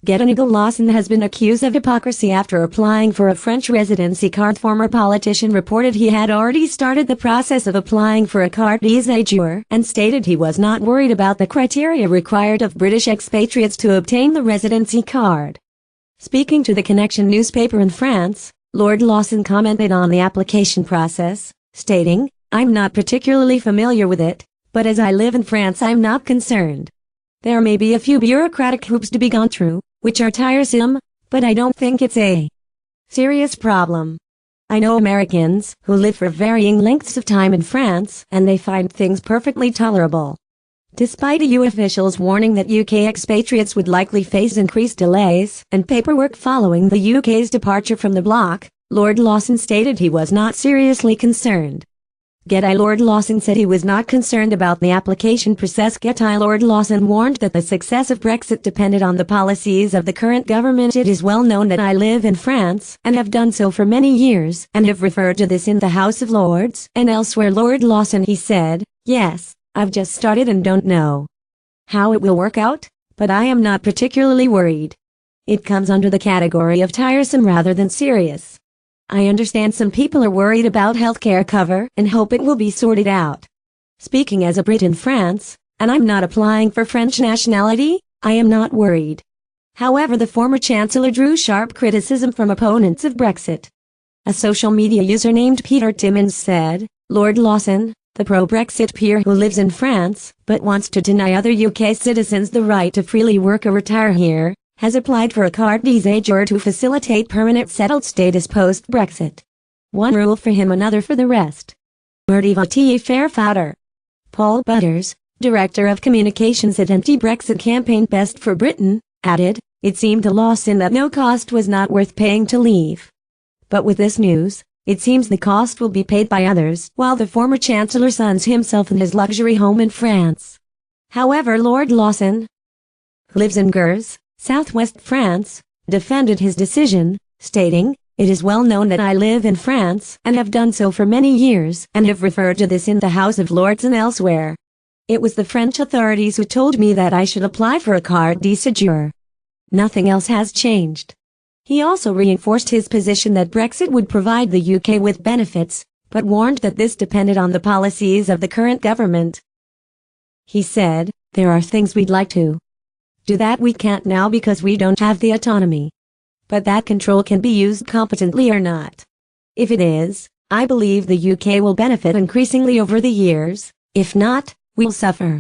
Nigel Lawson has been accused of hypocrisy after applying for a French residency card. Former politician reported he had already started the process of applying for a carte de séjour and stated he was not worried about the criteria required of British expatriates to obtain the residency card. Speaking to the Connection newspaper in France, Lord Lawson commented on the application process, stating, "I'm not particularly familiar with it, but as I live in France I'm not concerned. There may be a few bureaucratic hoops to be gone through, which are tiresome, but I don't think it's a serious problem. I know Americans who live for varying lengths of time in France and they find things perfectly tolerable." Despite EU officials warning that UK expatriates would likely face increased delays and paperwork following the UK's departure from the bloc, Lord Lawson stated he was not seriously concerned. Lord Lawson said he was not concerned about the application process. Lord Lawson warned that the success of Brexit depended on the policies of the current government. "It is well known that I live in France and have done so for many years and have referred to this in the House of Lords and elsewhere." Lord Lawson, he said, "Yes, I've just started and don't know how it will work out, but I am not particularly worried. It comes under the category of tiresome rather than serious. I understand some people are worried about healthcare cover and hope it will be sorted out. Speaking as a Brit in France, and I'm not applying for French nationality, I am not worried." However, the former Chancellor drew sharp criticism from opponents of Brexit. A social media user named Peter Timmins said, "Lord Lawson, the pro-Brexit peer who lives in France but wants to deny other UK citizens the right to freely work or retire here, has applied for a carte de séjour to facilitate permanent settled status post-Brexit. One rule for him, another for the rest. Voter faire foutre." Paul Butters, Director of Communications at anti-Brexit campaign Best for Britain, added, "It seemed to Lawson that no cost was not worth paying to leave. But with this news, it seems the cost will be paid by others." While the former Chancellor suns himself in his luxury home in France. However, Lord Lawson, who lives in Gers, southwest France, defended his decision, stating, "It is well known that I live in France and have done so for many years and have referred to this in the House of Lords and elsewhere. It was the French authorities who told me that I should apply for a carte de séjour. Nothing else has changed." He also reinforced his position that Brexit would provide the UK with benefits, but warned that this depended on the policies of the current government. He said, "There are things we'd like to do that we can't now because we don't have the autonomy. But that control can be used competently or not. If it is, I believe the UK will benefit increasingly over the years. If not, we'll suffer."